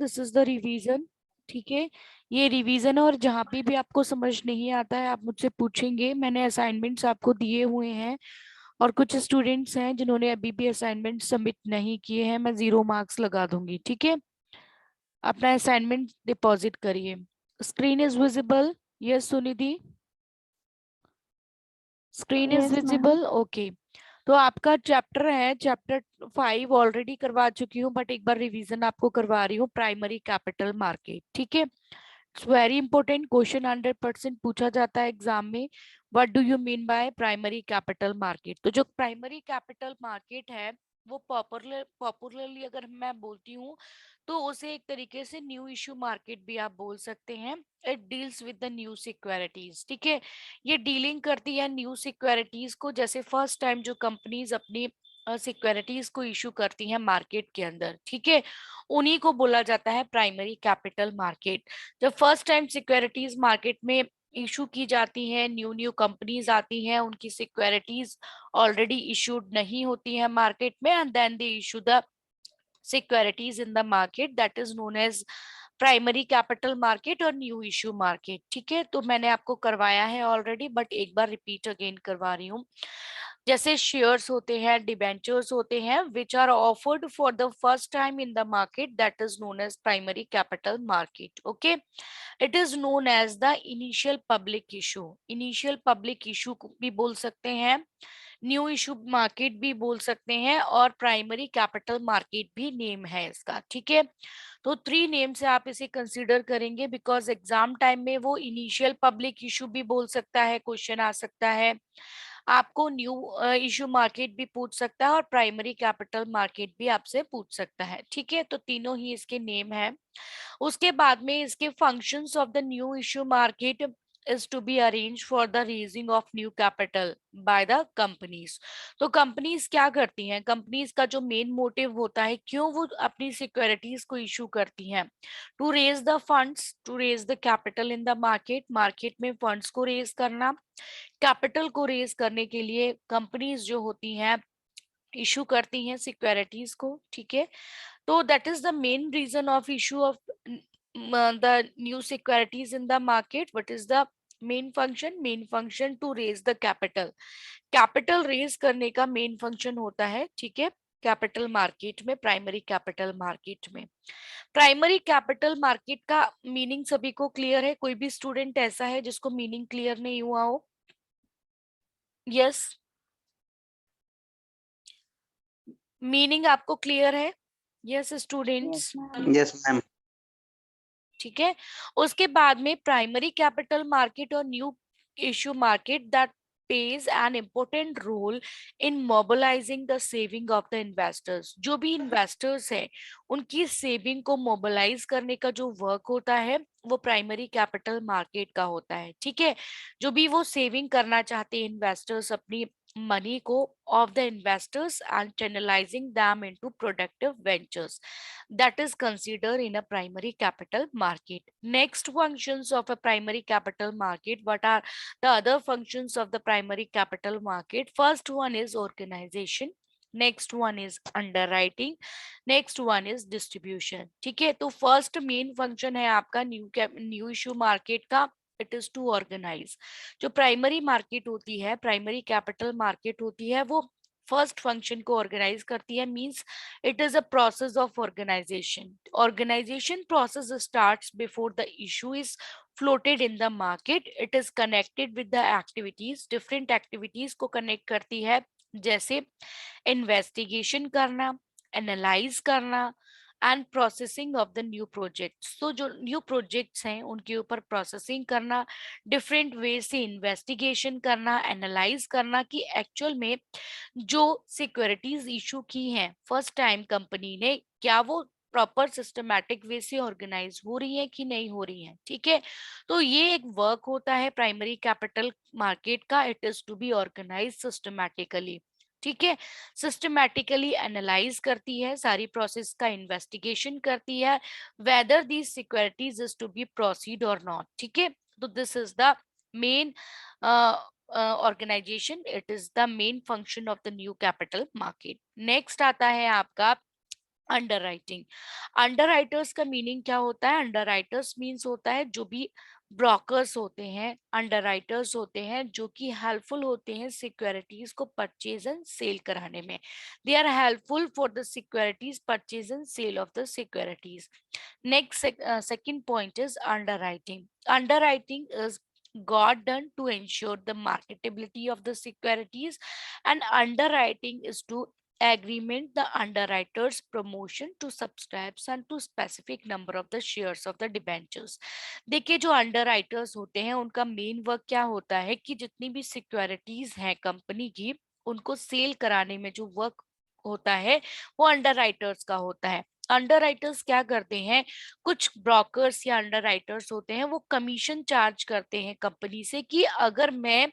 This is the revision. ठीक है, ये रिवीजन है और जहाँ पे भी आपको समझ नहीं आता है आप मुझसे पूछेंगे। मैंने असाइनमेंट्स आपको दिए हुए हैं और कुछ स्टूडेंट्स हैं जिन्होंने अभी भी असाइनमेंट सबमिट नहीं किए हैं, मैं 0 मार्क्स लगा दूंगी। ठीक है, अपना असाइनमेंट डिपॉजिट करिए। Screen is visible? Yes Sunidhi, screen is yes ma'am. Visible? Okay. तो आपका चैप्टर है चैप्टर 5, ऑलरेडी करवा चुकी हूँ बट एक बार रिवीजन आपको करवा रही हूँ, प्राइमरी कैपिटल मार्केट। ठीक है, इट्स वेरी इंपॉर्टेंट क्वेश्चन, 100% पूछा जाता है एग्जाम में। What do you mean by primary capital market? तो जो प्राइमरी कैपिटल मार्केट है वो पॉपुलरली अगर मैं बोलती हूँ तो उसे एक तरीके से न्यू इश्यू मार्केट भी आप बोल सकते हैं। It deals with the new securities. ठीक है, ये डीलिंग करती है न्यू सिक्योरिटीज को, जैसे फर्स्ट टाइम जो कंपनीज अपनी सिक्योरिटीज को इशू करती हैं मार्केट के अंदर। ठीक है, उन्हीं को बोला जाता है प्राइमरी कैपिटल मार्केट। जब फर्स्ट टाइम सिक्योरिटीज मार्केट में इशू की जाती हैं, न्यू न्यू कंपनीज आती हैं, उनकी सिक्योरिटीज ऑलरेडी इशूड नहीं होती हैं मार्केट में, and then they issue the securities in the market, that is known as primary capital market और न्यू इश्यू मार्केट। ठीक है, तो मैंने आपको करवाया है ऑलरेडी बट एक बार रिपीट अगेन करवा रही हूँ। जैसे शेयर्स होते हैं, डिबेंचर्स होते हैं which are offered for the first time in the market, that is known as primary capital market. Okay, it is known as the initial public issue. Initial public issue भी बोल सकते हैं, new issue market भी बोल सकते हैं, और primary capital market भी नेम है इसका। ठीक है, तो 3 नेम से आप इसे कंसीडर करेंगे बिकॉज एग्जाम टाइम में वो इनिशियल पब्लिक इशू भी बोल सकता है, क्वेश्चन आ सकता है आपको, न्यू इशू मार्केट भी पूछ सकता है और प्राइमरी कैपिटल मार्केट भी आपसे पूछ सकता है। ठीक है, तो तीनों ही इसके नेम है। उसके बाद में इसके functions of the new issue market is to be arranged for the raising of new capital by the companies। तो कंपनीज क्या करती हैं? कंपनीज का जो मेन मोटिव होता है क्यों वो अपनी सिक्योरिटीज को इशू करती हैं, to raise the funds, to raise the capital in the market, market में फंड्स को रेज करना। कैपिटल को रेज करने के लिए कंपनीज जो होती हैं इशू करती हैं सिक्योरिटीज को। ठीक है, तो that is the main reason of issue of the new securities in the market. What is the main function? Main function to raise the capital। Capital raise करने का मेन फंक्शन होता है। ठीक है, कैपिटल मार्केट में, primary capital market में। Primary capital market का meaning सभी को क्लियर है? कोई भी स्टूडेंट ऐसा है जिसको मीनिंग क्लियर नहीं हुआ हो? यस, मीनिंग आपको क्लियर है? Yes yes students, ma'am. Yes ma'am. ठीक है। उसके बाद में प्राइमरी कैपिटल मार्केट और new issue market that plays an important role in mobilizing the saving of the investors। जो भी इन्वेस्टर्स हैं उनकी सेविंग को मोबिलाइज करने का जो वर्क होता है वो प्राइमरी कैपिटल मार्केट का होता है। ठीक है, जो भी वो सेविंग करना चाहते हैं इन्वेस्टर्स अपनी मनी को of the investors and channelizing them into productive ventures, that is considered in a primary capital market। Next functions of a primary capital market, what are the other functions of the primary capital market? First one is organization, next one is underwriting, next one is distribution। ठीक है, तो first main function है आपका new issue market का, it is to organise. जो primary market होती है, primary capital market होती है, वो फर्स्ट फंक्शन को ऑर्गेनाइज करती है, means it is a process of organization। Organization process starts before the issue is floated in the market। It is connected with the activities, different activities को connect करती है, जैसे इन्वेस्टिगेशन करना, analyse करना and processing of the new projects. तो जो new projects हैं उनके ऊपर प्रोसेसिंग करना, डिफरेंट वे से इन्वेस्टिगेशन करना, एनालाइज करना कि एक्चुअल में जो सिक्योरिटीज इशू की हैं फर्स्ट टाइम कंपनी ने, क्या वो प्रॉपर सिस्टमैटिक वे से ऑर्गेनाइज हो रही है कि नहीं हो रही है। ठीक है, तो ये एक वर्क होता है प्राइमरी कैपिटल मार्केट का, it is to be organise systematically. ठीक है, सिस्टमैटिकली एनालाइज करती है, सारी प्रोसेस का इन्वेस्टिगेशन करती है, whether these securities is to be proceed और नॉट। ठीक है, तो this is the main organization, it is the main function of the new capital market। next आता है आपका अंडरराइटिंग, अंडरराइटर्स का मीनिंग क्या होता है? अंडरराइटर्स मीन्स होता है जो भी ब्रोकर्स होते हैं, अंडरराइटर्स होते हैं जो कि हेल्पफुल होते हैं सिक्योरिटीज को परचेज एंड सेल कराने में। They are helpful for the securities purchase and sale of the securities. Next, second point is underwriting. Underwriting is got done to ensure the marketability of the securities, and underwriting is to agreement the underwriters promotion to subscribes and to specific number of the shares of the debentures. देखिए, जो underwriters होते हैं उनका main work क्या होता है कि जितनी भी सिक्योरिटीज हैं कंपनी की, उनको सेल कराने में जो वर्क होता है वो अंडरराइटर्स का होता है। अंडरराइटर्स क्या करते हैं? कुछ ब्रोकर्स या अंडरराइटर्स होते हैं वो कमीशन चार्ज करते हैं कंपनी से कि अगर मैं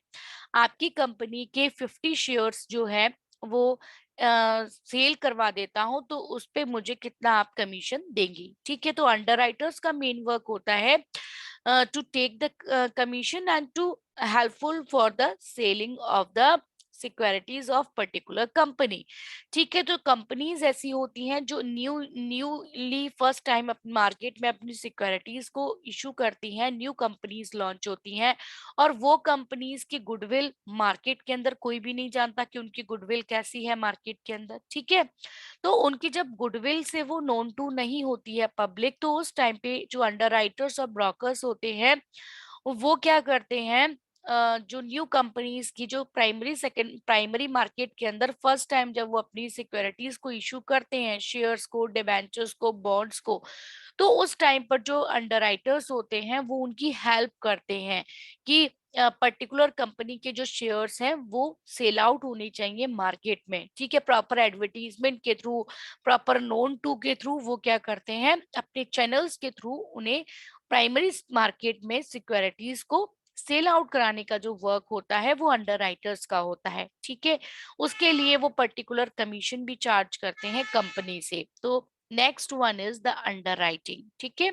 आपकी कंपनी के 50 शेयर्स जो है वो सेल करवा देता हूं तो उस पे मुझे कितना आप कमीशन देंगी। ठीक है, तो अंडरराइटर्स का मेन वर्क होता है to take the commission and to helpful for the selling of the securities of particular company. ठीक है, तो कंपनीज ऐसी होती हैं जो न्यूली फर्स्ट टाइम अपने मार्केट में अपनी सिक्योरिटीज को इशू करती हैं, न्यू कंपनीज लॉन्च होती हैं, और वो कंपनीज की गुडविल मार्केट के अंदर कोई भी नहीं जानता कि उनकी गुडविल कैसी है मार्केट के अंदर। ठीक है, तो उनकी जब गुडविल से वो नोन टू नहीं होती है पब्लिक, तो उस टाइम पे जो अंडरराइटर्स और ब्रोकर्स होते हैं वो क्या करते हैं, जो न्यू कंपनीज की जो प्राइमरी मार्केट के अंदर फर्स्ट टाइम जब वो अपनी सिक्योरिटीज को इशू करते हैं, शेयर्स को, डिबेंचर्स को, बॉन्ड्स को, तो उस टाइम पर जो अंडरराइटर्स होते हैं वो उनकी हेल्प करते हैं कि पर्टिकुलर कंपनी के जो शेयर्स हैं वो सेल आउट होने चाहिए मार्केट में। ठीक है, प्रॉपर एडवर्टीजमेंट के थ्रू, प्रॉपर नोन टू के थ्रू वो क्या करते हैं, अपने चैनल्स के थ्रू उन्हें प्राइमरी मार्केट में सिक्योरिटीज को सेल आउट कराने का जो वर्क होता है वो अंडरराइटर्स का होता है। ठीक है, उसके लिए वो पर्टिकुलर कमीशन भी चार्ज करते हैं कंपनी से। तो next one is the underwriting. ठीक है,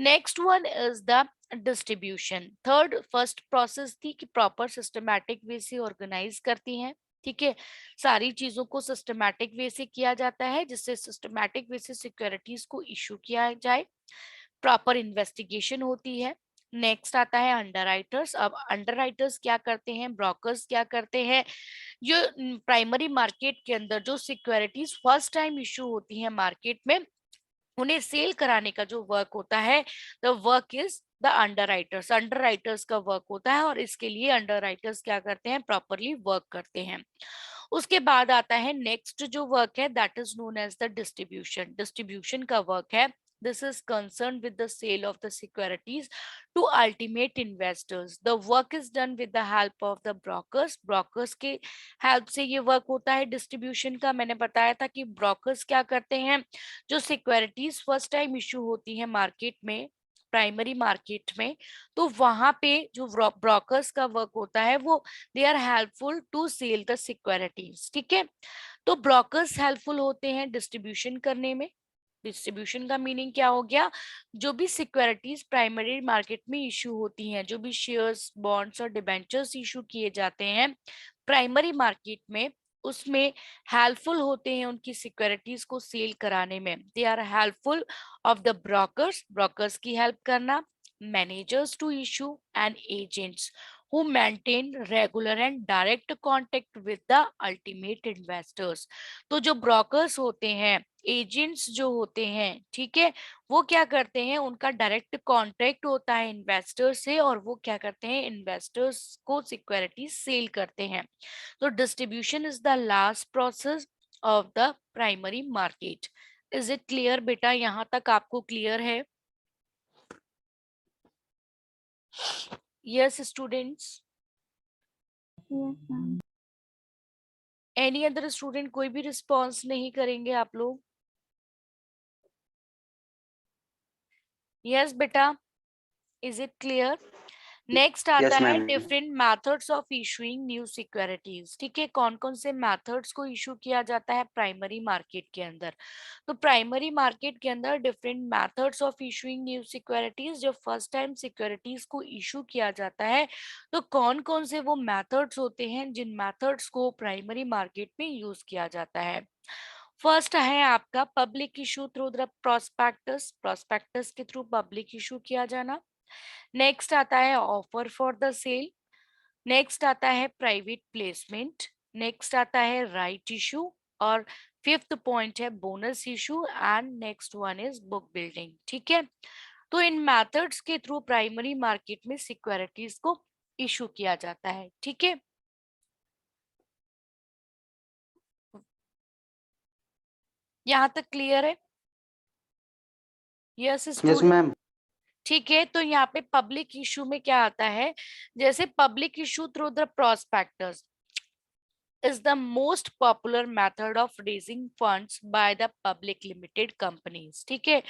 next one is the distribution. Third, first process थी कि प्रॉपर सिस्टमैटिक वे से ऑर्गेनाइज करती हैं। ठीक है, सारी चीजों को सिस्टमैटिक वे से किया जाता है जिससे सिस्टमैटिक वे से सिक्योरिटीज को इशू किया जाए, प्रॉपर इन्वेस्टिगेशन होती है। नेक्स्ट आता है अंडरराइटर्स। अब अंडरराइटर्स क्या करते हैं, ब्रोकर्स क्या करते हैं, जो प्राइमरी मार्केट के अंदर जो सिक्योरिटीज फर्स्ट टाइम इशू होती है मार्केट में, उन्हें सेल कराने का जो वर्क होता है, the work is the underwriters. Underwriters का वर्क होता है और इसके लिए अंडरराइटर्स क्या करते हैं, प्रॉपरली वर्क करते हैं। उसके बाद आता है नेक्स्ट जो वर्क है, that is known as the distribution. Distribution का वर्क है, this is concerned with the sale of the securities to ultimate investors. The work is done with the help of the brokers. Brokers के help से ये work होता है distribution का। मैंने बताया था कि ब्रोकर्स क्या करते हैं, जो सिक्योरिटीज फर्स्ट टाइम इशू होती है मार्केट में, प्राइमरी मार्केट में, तो वहां पे जो ब्रोकर्स का वर्क होता है वो they are helpful to sell the securities. ठीक है, तो ब्रोकर्स हेल्पफुल होते हैं डिस्ट्रीब्यूशन करने में। डिस्ट्रीब्यूशन का मीनिंग क्या हो गया, जो भी सिक्योरिटीज प्राइमरी मार्केट में इशू होती हैं, जो भी शेयर्स, बॉन्ड्स और डिबेंचर्स इशू किए जाते हैं प्राइमरी मार्केट में, उसमें हेल्पफुल होते हैं उनकी सिक्योरिटीज को सेल कराने में। They are helpful of the brokers, brokers की हेल्प करना, managers to issue and agents who maintain regular and direct contact with the ultimate investors। तो जो ब्रोकर्स होते हैं, एजेंट्स जो होते हैं, ठीक है, वो क्या करते हैं, उनका डायरेक्ट कॉन्टेक्ट होता है इन्वेस्टर से और वो क्या करते हैं, इन्वेस्टर्स को सिक्योरिटी सेल करते हैं। तो distribution is the last process of the primary market. Is it clear बेटा, यहाँ तक आपको क्लियर है? Yes students, any other student? कोई भी रिस्पॉन्स नहीं करेंगे आप लोग? यस बेटा, इज इट क्लियर? नेक्स्ट आता यस है ma'am. Different methods of issuing new securities. ठीक है, कौन कौन से मेथड्स को इशू किया जाता है प्राइमरी मार्केट के अंदर? तो प्राइमरी मार्केट के अंदर different methods of issuing new securities, जब फर्स्ट टाइम सिक्योरिटीज को इशू किया जाता है तो कौन कौन से वो मेथड्स होते हैं जिन मेथड्स को प्राइमरी मार्केट में यूज किया जाता है? फर्स्ट है आपका public issue through the prospectus, prospectus के थ्रू पब्लिक इशू किया जाना। नेक्स्ट आता है offer for the sale. Next आता है प्राइवेट प्लेसमेंट। नेक्स्ट आता है राइट इशू। और फिफ्थ पॉइंट है bonus issue and next one is book building. ठीक है, तो इन मेथड्स के थ्रू प्राइमरी मार्केट में सिक्योरिटीज को इशू किया जाता है। ठीक है, यहाँ तक क्लियर है? Yes yes student. मैम। ठीक है, तो यहाँ पे पब्लिक इशू में क्या आता है, जैसे public issue through the prospectus is the most popular method of raising funds by the public limited companies। ठीक है,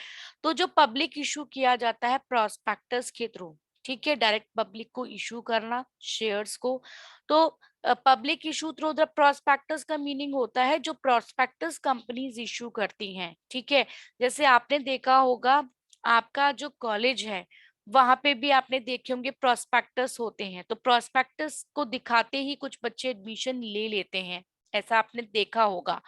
तो जो पब्लिक इशू किया जाता है प्रोस्पेक्टस के थ्रू, ठीक है, डायरेक्ट पब्लिक को इशू करना शेयर्स को, तो public issue through the prospectus का मीनिंग होता है जो प्रोस्पेक्टस कंपनीज इशू करती हैं। ठीक है, जैसे आपने देखा होगा आपका जो कॉलेज है वहां पे भी आपने देखे होंगे प्रोस्पेक्टस होते हैं, तो प्रोस्पेक्टस को दिखाते ही कुछ बच्चे एडमिशन ले लेते हैं। ऐसा आपने देखा होगा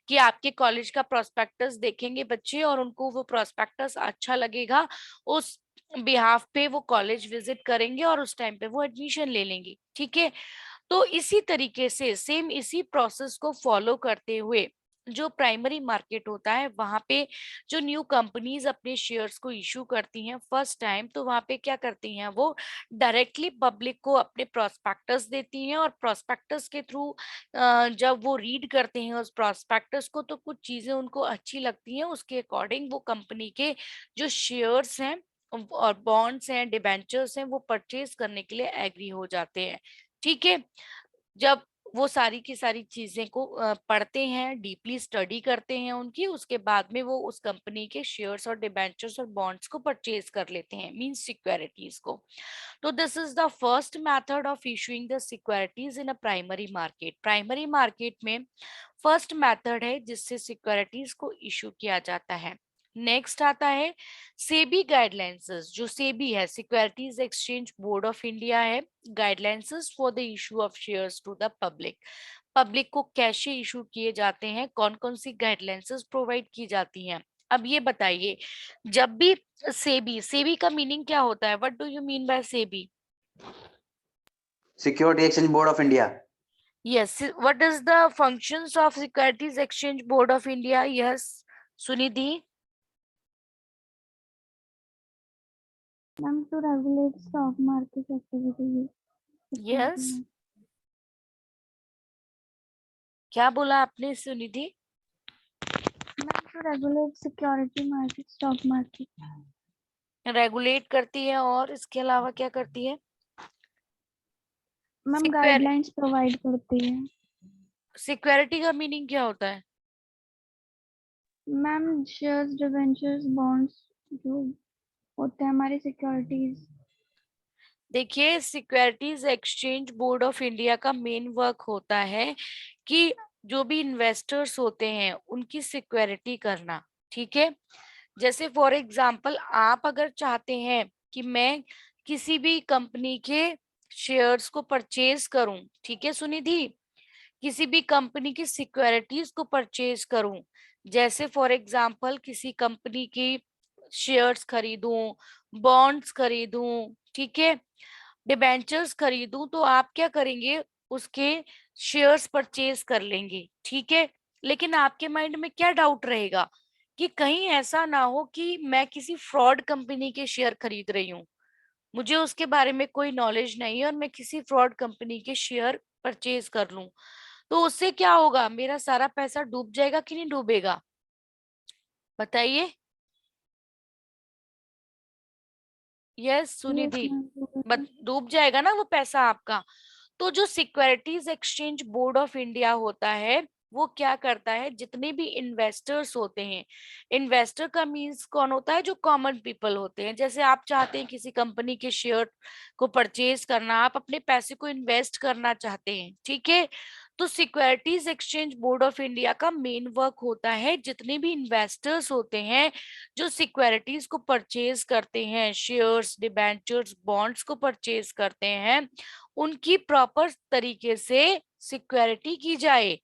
कि आपके कॉलेज का प्रोस्पेक्टस देखेंगे बच्चे और उनको वो प्रोस्पेक्टस अच्छा लगेगा, उस बिहाफ पे वो कॉलेज विजिट करेंगे और उस टाइम पे वो एडमिशन ले लेंगे। ठीक है, तो इसी तरीके से सेम इसी प्रोसेस को फॉलो करते हुए जो प्राइमरी मार्केट होता है वहां पे जो न्यू कंपनीज अपने शेयर्स को इशू करती हैं फर्स्ट टाइम, तो वहां पे क्या करती हैं वो डायरेक्टली पब्लिक को अपने प्रोस्पेक्टस देती हैं और प्रोस्पेक्टस के थ्रू जब वो रीड करते हैं उस प्रोस्पेक्टस को तो कुछ चीजें उनको अच्छी लगती हैं, उसके अकॉर्डिंग वो कंपनी के जो शेयर्स हैं और बॉन्ड्स हैं डिबेंचर्स हैं वो परचेज करने के लिए एग्री हो जाते हैं। ठीक है, जब वो सारी की सारी चीजें को पढ़ते हैं डीपली स्टडी करते हैं उनकी, उसके बाद में वो उस कंपनी के शेयर्स और डिबेंचर्स और बॉन्ड्स को परचेज कर लेते हैं, मींस सिक्योरिटीज को। तो this is the first method of issuing the securities in a primary market. Primary market में फर्स्ट मेथड है जिससे सिक्योरिटीज को इशू किया जाता है। नेक्स्ट आता है सेबी गाइडलाइंस, जो सेबी है securities exchange board of India है, guidelines for the issue of shares to the public. Public को कैसे इशू किए जाते हैं, कौन कौन सी गाइडलाइंस प्रोवाइड की जाती हैं। अब ये बताइए, जब भी सेबी, सेबी का मीनिंग क्या होता है, what do you mean by SEBI? Security exchange board of India. Yes, what is the functions of Securities Exchange Board of India? Yes, Sunidhi. Ma'am, to regulate stock market activities. Yes. क्या बोला आपने Sunidhi? Ma'am, to regulate security market, stock market. Regulate करती है और इसके अलावा क्या करती है? मैम गाइडलाइंस प्रोवाइड करती है। सिक्योरिटी का मीनिंग क्या होता है? मैम शेयर्स डिबेंचर्स बॉन्ड्स जो होते हैं हमारी सिक्योरिटीज। देखिए, securities exchange board of India का मेन वर्क होता है कि जो भी इन्वेस्टर्स होते हैं उनकी सिक्योरिटी करना। ठीक है, जैसे फॉर एग्जांपल आप अगर चाहते हैं कि मैं किसी भी कंपनी के शेयर्स को परचेज करूं, ठीक है सुनिधि, किसी भी कंपनी की सिक्योरिटीज को परचेज करूं, जैसे फॉर एग्जांपल किसी कंपनी की शेयर्स खरीदूं, बॉन्ड्स खरीदूं, ठीक है, डिबेंचर्स खरीदूं, तो आप क्या करेंगे, उसके शेयर्स परचेज कर लेंगे। ठीक है, लेकिन आपके माइंड में क्या डाउट रहेगा कि कहीं ऐसा ना हो कि मैं किसी फ्रॉड कंपनी के शेयर खरीद रही हूँ, मुझे उसके बारे में कोई नॉलेज नहीं है और मैं किसी फ्रॉड कंपनी के शेयर परचेज कर लूं, तो उससे क्या होगा, मेरा सारा पैसा डूब जाएगा कि नहीं डूबेगा, बताइए। यस सुनिधि, डूब जाएगा ना वो पैसा आपका। तो जो securities exchange board of India होता है वो क्या करता है, जितने भी इन्वेस्टर्स होते हैं, इन्वेस्टर का मीन्स कौन होता है, जो कॉमन पीपल होते हैं, जैसे आप चाहते हैं किसी कंपनी के शेयर को परचेज करना, आप अपने पैसे को इन्वेस्ट करना चाहते हैं, ठीक है, तो securities exchange board of India का मेन वर्क होता है जितने भी इन्वेस्टर्स होते हैं जो सिक्योरिटीज को परचेज करते हैं, शेयर्स डिबेंचर्स बॉन्ड्स को परचेज करते हैं, उनकी प्रॉपर तरीके से सिक्योरिटी की जाए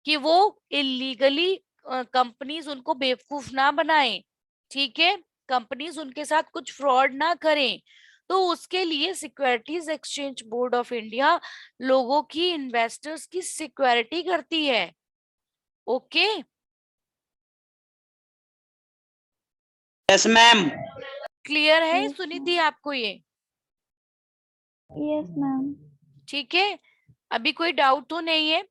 कि वो इलीगली कंपनीज उनको बेवकूफ ना बनाए, ठीक है, कंपनीज उनके साथ कुछ फ्रॉड ना करें, तो उसके लिए securities exchange board of India लोगों की, इन्वेस्टर्स की सिक्योरिटी करती है। Okay, yes ma'am. क्लियर है Yes, सुनिधि आपको ये? yes ma'am. ठीक है, अभी कोई डाउट तो नहीं है?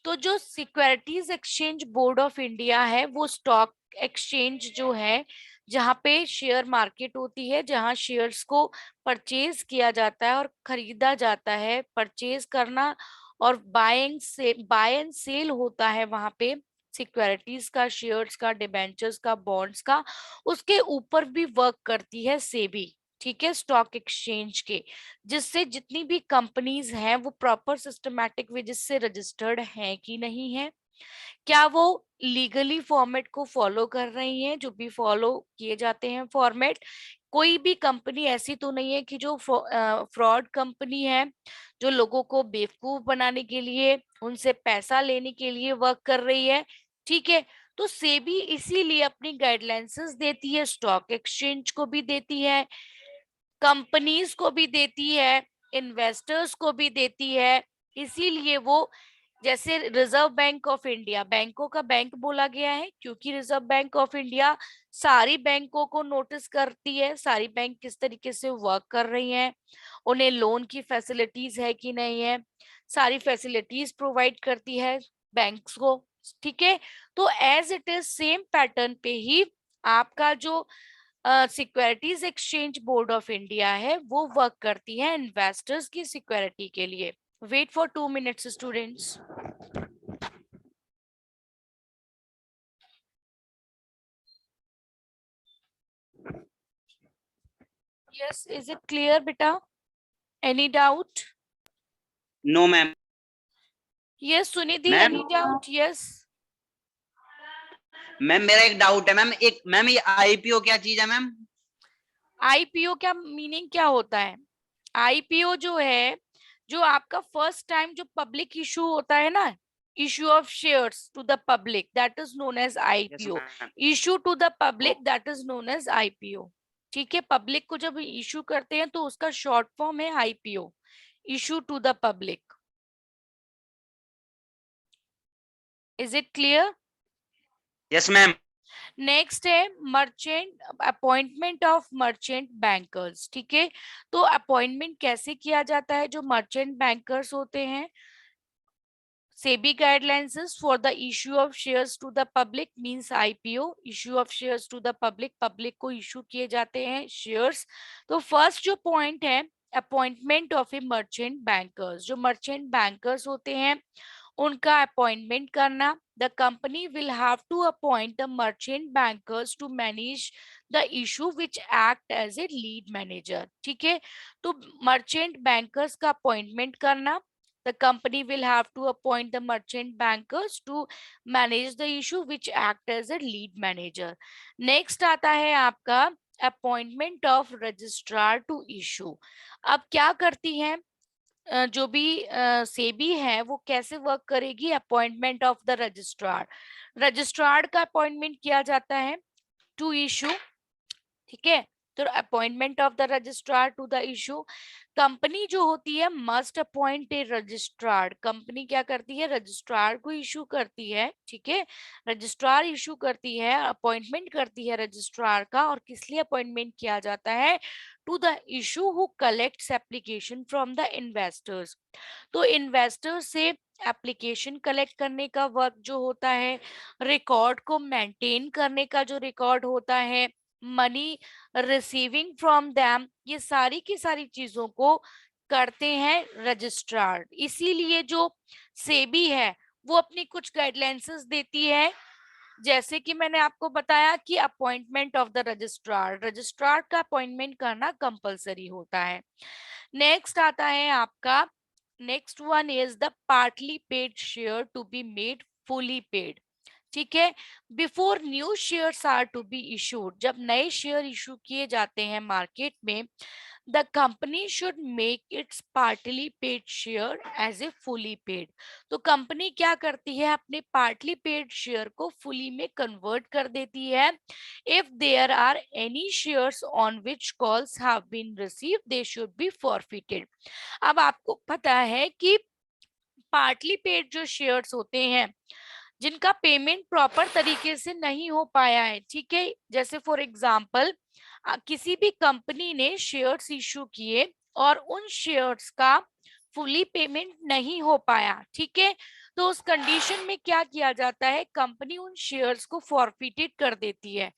तो जो securities exchange board of India है वो स्टॉक एक्सचेंज जो है, जहाँ पे शेयर मार्केट होती है, जहाँ शेयर्स को परचेज किया जाता है और खरीदा जाता है, परचेज करना और बाय एंड सेल होता है वहां पे, सिक्योरिटीज का, शेयर्स का, डिबेंचर्स का, बॉन्ड्स का, उसके ऊपर भी वर्क करती है सेबी, ठीक है, स्टॉक एक्सचेंज के, जिससे जितनी भी कंपनीज हैं वो प्रॉपर सिस्टमैटिक वे से रजिस्टर्ड हैं कि नहीं है, क्या वो लीगली फॉर्मेट को फॉलो कर रही हैं, जो भी फॉलो किए जाते हैं फॉर्मेट। कोई भी कंपनी ऐसी तो नहीं है कि जो फ्रॉड कंपनी है, जो लोगों को बेवकूफ बनाने के लिए, उनसे पैसा लेने के लिए वर्क कर रही है, ठीक है। तो सेबी इसीलिए अपनी गाइडलाइंस देती है, स्टॉक एक्सचेंज को भी देती है, कंपनीज को भी देती है, इन्वेस्टर्स को भी देती है। इसीलिए वो, जैसे रिजर्व बैंक ऑफ इंडिया, बैंकों का बैंक बोला गया है क्योंकि रिजर्व बैंक ऑफ इंडिया सारी बैंकों को नोटिस करती है, सारी बैंक किस तरीके से वर्क कर रही हैं, उन्हें लोन की फैसिलिटीज है कि नहीं है, सारी फैसिलिटीज प्रोवाइड करती है बैंक्स को, ठीक है। तो as it is same pattern पे ही आपका जो securities exchange board of India है वो वर्क करती है इन्वेस्टर्स की सिक्योरिटी के लिए। Wait for 2 minutes students. Yes, is it clear बेटा? Any doubt? No ma'am. Yes Sunidhi, ma'am, any doubt? Yes. Ma'am मेरा एक डाउट है मैम, मैम ये आईपीओ क्या चीज है मैम? आईपीओ क्या मीनिंग क्या होता है? आईपीओ जो है, जो आपका फर्स्ट टाइम जो पब्लिक इशू होता है ना, issue of shares to the public, that is known as yes IPO. Ma'am. Issue to the public, that is known as IPO, ठीक है। पब्लिक को जब इशू करते हैं तो उसका शॉर्ट फॉर्म है IPO, issue to the public. Is it clear? Yes ma'am. Next है merchant, appointment of merchant bankers, ठीक है। तो अपॉइंटमेंट कैसे किया जाता है? जो मर्चेंट बैंकर्स होते हैं, SEBI guidelines is for the issue of shares to the public means IPO, issue of shares to the public, public को issue किए जाते हैं shares। तो first जो point है, appointment of a merchant bankers, जो merchant bankers होते हैं उनका अपॉइंटमेंट करना। The company will have to appoint the merchant bankers to manage the issue which act as a lead manager, ठीक है। तो मर्चेंट बैंकर्स का अपॉइंटमेंट करना, the company will have to appoint the merchant bankers to manage the issue which act as a lead manager। next आता है आपका appointment of registrar to issue। अब क्या करती है जो भी सेबी है वो कैसे वर्क करेगी? Appointment of the registrar, registrar का अपॉइंटमेंट किया जाता है टू इशू, ठीक है। तो appointment of the registrar to the issue, company जो होती है must appoint a registrar, company क्या करती है? रजिस्ट्रार को इशू करती है, ठीक है। रजिस्ट्रार इशू करती है, अपॉइंटमेंट करती है रजिस्ट्रार का, और किस लिए अपॉइंटमेंट किया जाता है? To the issue who collects application from the investors. तो इन्वेस्टर से एप्लीकेशन कलेक्ट करने का वर्क जो होता है, रिकॉर्ड को मेंटेन करने का जो रिकॉर्ड होता है, मनी रिसीविंग फ्रॉम देम, ये सारी की सारी चीजों को करते हैं रजिस्ट्रार। इसीलिए जो सेबी है वो अपनी कुछ गाइडलाइंस देती है, जैसे कि मैंने आपको बताया कि appointment of the registrar, registrar का अपॉइंटमेंट करना कंपलसरी होता है। नेक्स्ट आता है आपका, next one is the partly paid share to be made fully paid, ठीक है। Before new shares are to be issued, जब नए शेयर इशू किए जाते हैं मार्केट में, the company should make its partly paid share as a fully paid. तो company क्या करती है, अपने पार्टली पेड शेयर को फुली में कन्वर्ट कर देती है। If there are any shares on which calls have been received they should be forfeited. अब आपको पता है कि पार्टली पेड जो शेयर्स होते हैं, जिनका पेमेंट प्रॉपर तरीके से नहीं हो पाया है, ठीक है, जैसे फॉर एग्जांपल किसी भी कंपनी ने शेयर्स इशू किए और उन शेयर्स का फुली पेमेंट नहीं हो पाया, ठीक है, तो उस कंडीशन में क्या किया जाता है, कंपनी उन शेयर्स को फॉरफिटेड कर देती है।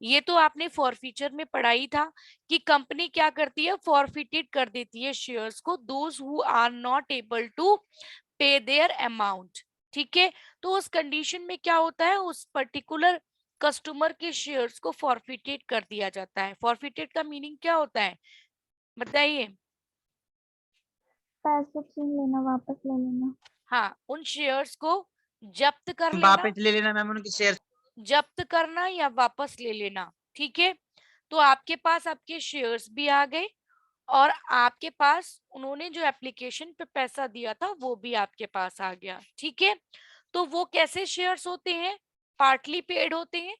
ये तो आपने फॉरफीचर में पढ़ाई था कि कंपनी क्या करती है, फॉरफिटेड कर देती है शेयर्स को, those who are not able to pay their amount, ठीक है। तो उस कंडीशन में क्या होता है, उस पर्टिकुलर कस्टमर के शेयर्स को फॉरफिटेड कर दिया जाता है। फॉरफिटेड का मीनिंग क्या होता है, बताइए। पैसे छीन लेना, वापस ले लेना। हाँ, उन शेयर्स को जब्त कर लेना, वापस ले लेना मैम उनके शेयर। जब्त करना या वापस ले लेना, ठीक है। तो आपके पास आपके शेयर्स भी आ गए और आपके पास उन्होंने जो एप्लीकेशन पे पैसा दिया था वो भी आपके पास आ गया, ठीक है। तो वो कैसे शेयर्स होते हैं, पार्टली पेड होते हैं,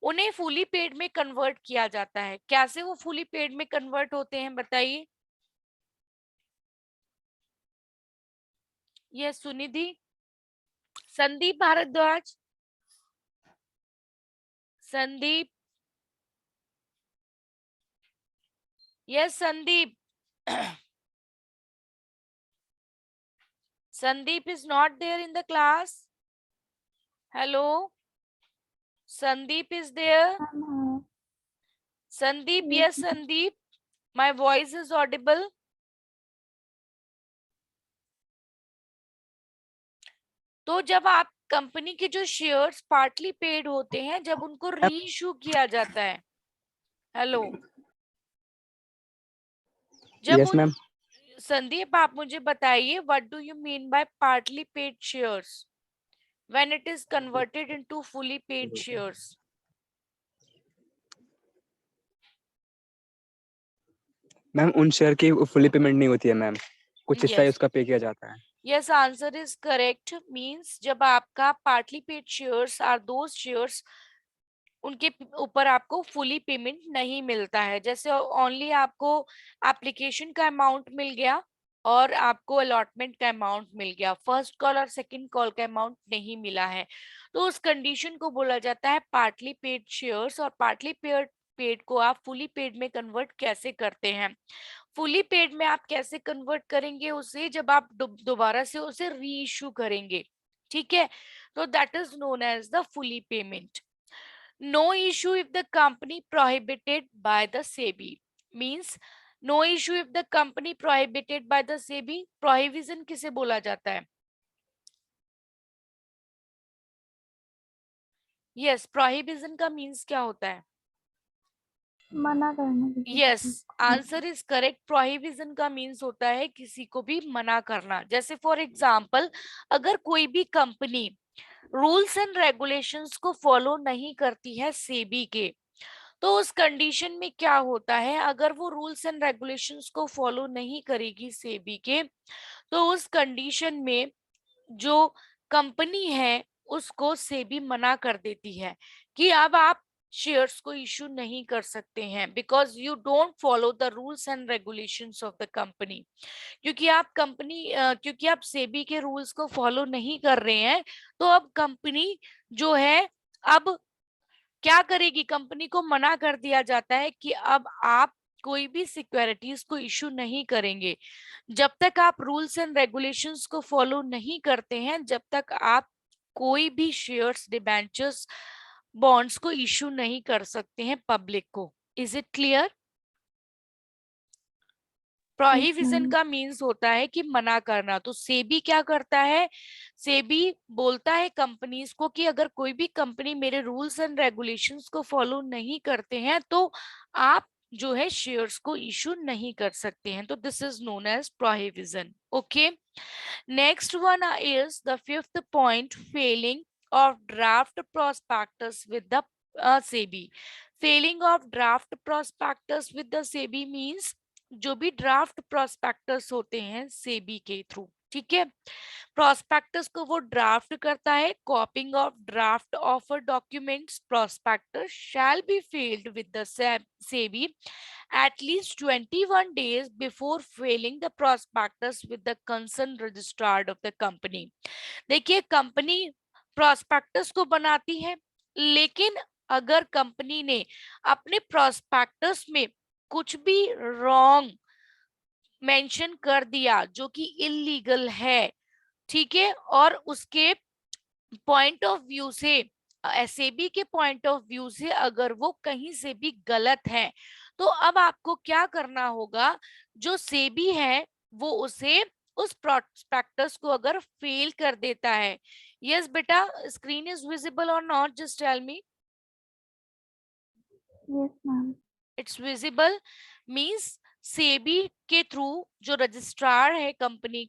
उन्हें फुली पेड में कन्वर्ट किया जाता है। कैसे वो फुली पेड में कन्वर्ट होते हैं, बताइए। ये Sunidhi, Sandeep Bhardwaj, Sandeep, yes Sandeep. Sandeep is not there in the class. Hello, Sandeep is there. Ma'am हाँ, Sandeep, yes, yes, Sandeep. My voice is audible. तो जब आप कंपनी के जो शेयर्स पार्टली पेड होते हैं, जब उनको री इशू किया जाता है, हेलो, जब यस उन, मैम। संदीप आप मुझे बताइए, what do you mean by partly paid shares when it is converted into fully paid shares? Ma'am उन शेयर की फुली पेमेंट नहीं होती है मैम, कुछ हिस्सा ही Yes. उसका पे किया जाता है। Yes, answer is correct. Means जब आपका partly paid shares are those shares, उनके ऊपर आपको फुली पेमेंट नहीं मिलता है। जैसे ओनली आपको एप्लीकेशन का अमाउंट मिल गया और आपको अलॉटमेंट का अमाउंट मिल गया, फर्स्ट कॉल और सेकंड कॉल का अमाउंट नहीं मिला है, तो उस कंडीशन को बोला जाता है पार्टली पेड शेयर्स। और पार्टली पेड को आप फुली पेड में कन्वर्ट कैसे करते हैं, फुली पेड में आप कैसे कन्वर्ट करेंगे उसे, जब आप दोबारा से उसे री इशू करेंगे, ठीक है, तो that is known as the fully payment. No issue if the company prohibited by the SEBI, means no issue if the company prohibited by the SEBI। prohibition किसे बोला जाता है, yes, prohibition का मीन्स क्या होता है, मना करना किसी यस, चीज को। Answer is correct. प्रोहिबिशन का मीन्स होता है किसी को भी मना करना। जैसे फॉर एग्जांपल, अगर कोई भी कंपनी रूल्स एंड रेगुलेशंस को फॉलो नहीं करती है सेबी के, तो उस कंडीशन में क्या होता है, अगर वो रूल्स एंड रेगुलेशंस को फॉलो नहीं करेगी सेबी के, तो उस कंडीशन में जो कंपनी है उसको सेबी मना कर देती है कि अब आप शेयर्स को इशू नहीं कर सकते हैं, because you don't follow the rules and regulations of the company. क्योंकि आप सेबी के रूल्स को फॉलो नहीं कर रहे हैं, तो अब कंपनी जो है, अब क्या करेगी, कंपनी को मना कर दिया जाता है कि अब आप कोई भी सिक्योरिटीज को इशू नहीं करेंगे। जब तक आप रूल्स एंड रेगुलेशंस को फॉलो नहीं करते हैं, जब तक आप कोई भी शेयर्स, डिबेंचर्स, बॉन्ड्स को इशू नहीं कर सकते हैं पब्लिक को। Is it clear? Prohibition ma'am. का मीन्स होता है कि मना करना। तो सेबी क्या करता है, सेबी बोलता है कंपनीज को कि अगर कोई भी कंपनी मेरे रूल्स एंड रेगुलेशंस को फॉलो नहीं करते हैं, तो आप जो है शेयर्स को इशू नहीं कर सकते हैं। तो this is known as prohibition. Okay, next one is the fifth point, filing of draft prospectus with the SEBI. Failing of draft prospectus with the SEBI means जो भी ड्राफ्ट प्रोस्पेक्टस होते हैं सेबी के थ्रू, ठीक है, प्रोस्पेक्टस को वो draft करता है. कॉपिंग of draft offer documents prospectus shall be filled with the SEBI at least 21 days before filing the prospectus with the concerned registrar of the company. देखिए कंपनी प्रोस्पेक्टस को बनाती है, लेकिन अगर कंपनी ने अपने प्रोस्पेक्टस में कुछ भी रॉन्ग मेंशन कर दिया जो कि इलीगल है, ठीक है, और उसके पॉइंट ऑफ व्यू से एसएबी के पॉइंट ऑफ व्यू से अगर वो कहीं से भी गलत है, तो अब आपको क्या करना होगा, जो सेबी है वो उसे उस प्रोस्पेक्टस को अगर फेल कर देता है. यस बेटा, स्क्रीन इज विजिबल और not, just tell me. Yes, ma'am. It's visible means SEBI के थ्रू जो रजिस्ट्रार है कंपनी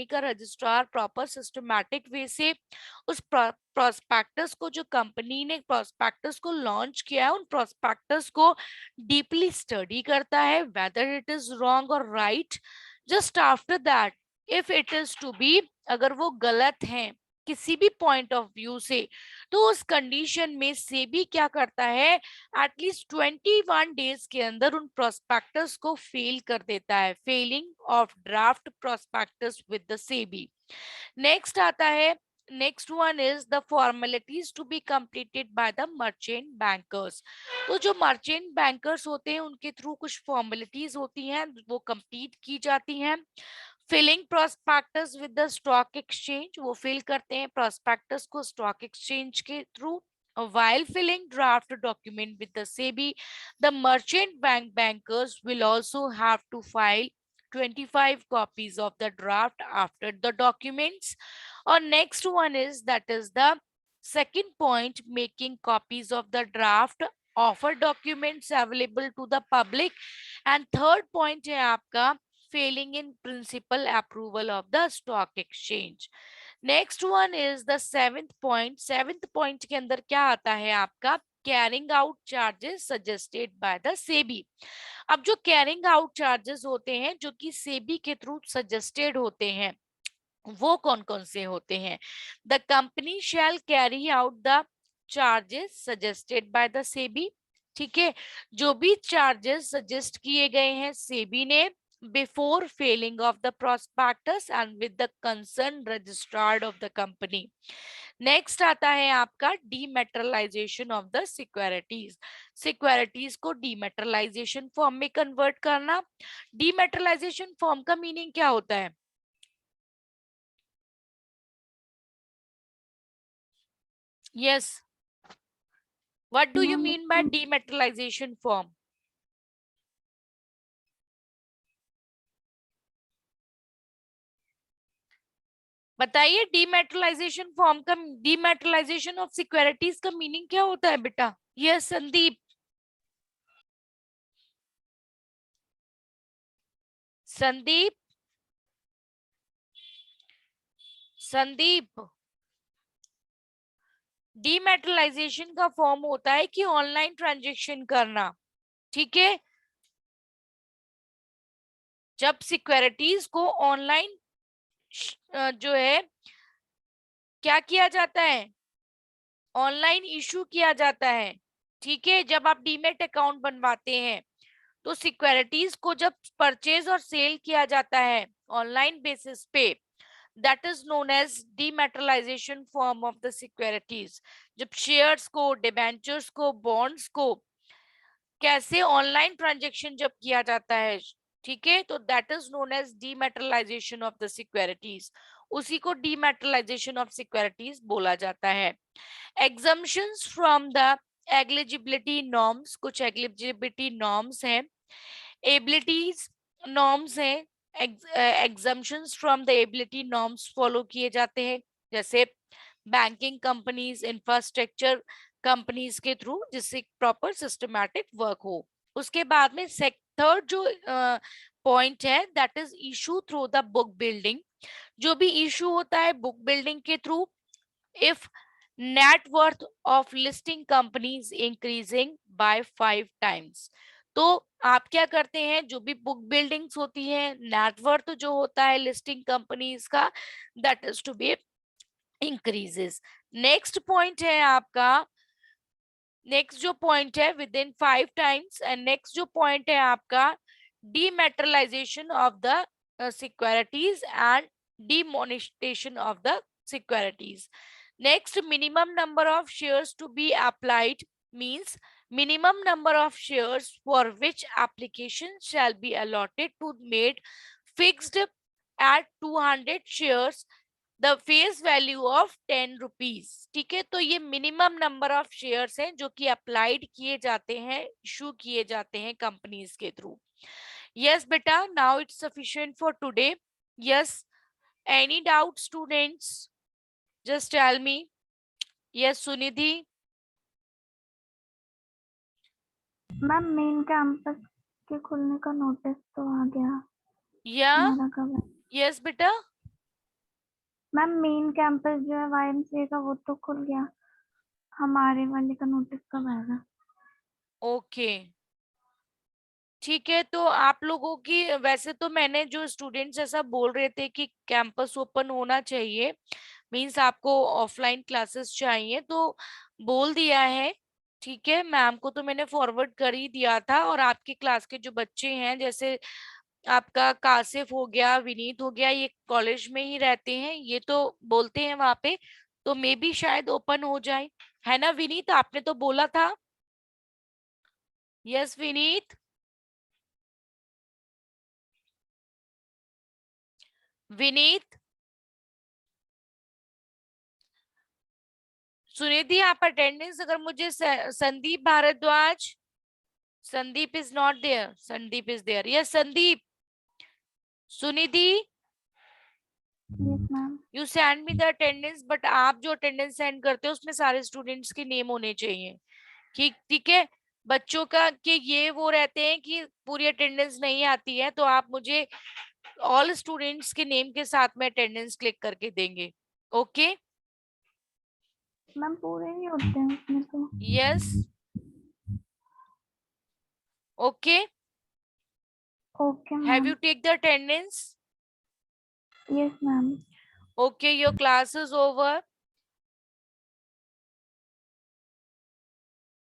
का रजिस्ट्रार प्रॉपर सिस्टमैटिक वे से उस प्रोस्पेक्टस को, जो कंपनी ने प्रोस्पेक्टस को लॉन्च किया है, उन प्रोस्पेक्टस को डीपली स्टडी करता है वेदर इट इज रॉन्ग और right. Just after that if it is to be, अगर वो गलत है किसी भी पॉइंट ऑफ व्यू से, तो उस कंडीशन में सेबी क्या करता है, एटलीस्ट 21 डेज के अंदर उन प्रोस्पेक्टस को फेल कर देता है. Filing of draft prospectus with the SEBI. Next आता है, next one is the formalities to be completed by the merchant bankers. तो जो मर्चेंट बैंकर्स होते हैं उनके थ्रू कुछ फॉर्मेलिटीज होती हैं, वो कंप्लीट की जाती हैं. Filing prospectus with the stock exchange, वो फिल करते हैं प्रोस्पेक्टस को स्टॉक एक्सचेंज के through. While filling draft document with the SEBI, the merchant bankers will also have to file 25 copies of the draft after the documents. Or next one is, that is the second point, making copies of the draft offer documents available to the public. And third point है आपका failing in principal approval of the stock exchange. Next one is the seventh point. Seventh point के अंदर क्या आता है आपका, carrying out charges suggested by the SEBI. अब जो कैरिंग आउट चार्जेस होते हैं जो कि सेबी के थ्रू सजेस्टेड होते हैं, वो कौन कौन से होते हैं. The company shall carry out the charges suggested by the SEBI, ठीक है, जो भी चार्जेस सजेस्ट किए गए हैं सेबी ने before failing of the prospectus and with the concerned registrar of the company. Next आता है आपका dematerialisation of the securities. Securities को डीमेटेरियलाइजेशन फॉर्म में कन्वर्ट करना. डीमेटेरियलाइजेशन फॉर्म का मीनिंग क्या होता है, yes, what do you mean by डीमेटेरियलाइजेशन form. बताइए, डीमेटेरियलाइजेशन फॉर्म का, डीमेटेरियलाइजेशन ऑफ सिक्योरिटीज का मीनिंग क्या होता है बेटा. यस संदीप. संदीप, संदीप, डीमेटेरियलाइजेशन का फॉर्म होता है कि ऑनलाइन ट्रांजैक्शन करना, ठीक है. जब सिक्योरिटीज को ऑनलाइन जो है क्या किया जाता है, ऑनलाइन इशू किया जाता है, ठीक है. जब आप डीमेट अकाउंट बनवाते हैं तो सिक्योरिटीज को जब परचेज और सेल किया जाता है ऑनलाइन बेसिस पे, that is known as dematerialisation form of the securities. जब शेयर्स को, डिबेंचर्स को, बॉन्ड्स को कैसे ऑनलाइन ट्रांजैक्शन जब किया जाता है, ठीक है, तो that is known as dematerialisation of the securities. उसी को डीमेटेरियलाइजेशन ऑफ सिक्योरिटीज बोला जाता है. Exemptions from the eligibility norms, कुछ एलिजिबिलिटी नॉर्म्स हैं, एबिलिटीज नॉर्म्स हैं, exemptions from the ability norms follow किए जाते हैं, जैसे बैंकिंग कंपनीज, इंफ्रास्ट्रक्चर कंपनीज के थ्रू, जिससे प्रॉपर सिस्टमैटिक वर्क हो. उसके बाद में थर्ड जो पॉइंट है, that is issue through the book building. जो भी इशू होता है बुक बिल्डिंग के through, if net worth of listing companies increasing by 5 times. तो आप क्या करते हैं, जो भी बुक बिल्डिंग्स होती है, नेटवर्थ जो होता है लिस्टिंग कंपनीज का, that is to be increases. Next point है आपका, नेक्स्ट जो पॉइंट है within 5 times, and next जो पॉइंट है आपका dematerialisation of the securities and demonetization of the securities. Next, minimum number of shares to be applied means minimum number of shares for which application shall be allotted to made fixed at 200 shares, the face value of 10 rupees. ठीक है, तो ये minimum number of shares हैं जो कि applied किए जाते हैं, इशू किए जाते हैं कंपनीज के थ्रू. यस बेटा, now it's sufficient for today. Yes, any doubt students, just tell me. Yes Sunidhi. Ma'am main campus के खुलने का नोटिस तो आ गया Yeah, हमारा कब है? yes बेटा. मैम मेन कैंपस जो है YMCA का वो तो खुल गया, हमारे वाले का नोटिस कब आएगा? ओके, ठीक है. तो आप लोगों की, वैसे तो मैंने जो स्टूडेंट्स ऐसा बोल रहे थे कि कैंपस ओपन होना चाहिए, मींस आपको ऑफलाइन क्लासेस चाहिए, तो बोल दिया है. ठीक है, मैम को तो मैंने फॉरवर्ड कर ही दिया था. और आपकी क्लास के जो बच्चे हैं, जैसे आपका कासिफ हो गया, विनीत हो गया, ये कॉलेज में ही रहते हैं, ये तो बोलते हैं वहां पे, तो मे बी शायद ओपन हो जाए. है ना विनीत, आपने तो बोला था. यस विनीत. विनीत, सुनिधि आप अटेंडेंस, अगर मुझे Sandeep Bhardwaj, Sandeep is not there, Sandeep is there. Yes Sandeep. Sunidhi, yes ma'am. You send me the attendance, but आप जो अटेंडेंस सेंड करते हो उसमें सारे स्टूडेंट्स के नेम होने चाहिए. ठीक है, बच्चों का कि ये वो रहते हैं कि पूरी अटेंडेंस नहीं आती है, तो आप मुझे ऑल स्टूडेंट्स के नेम के साथ में अटेंडेंस क्लिक करके देंगे. ओके. मैम पूरे नहीं होते हैं उसमें तो. Yes. Okay. Okay have ma'am. You take the attendance? Yes ma'am. Okay, your class is over.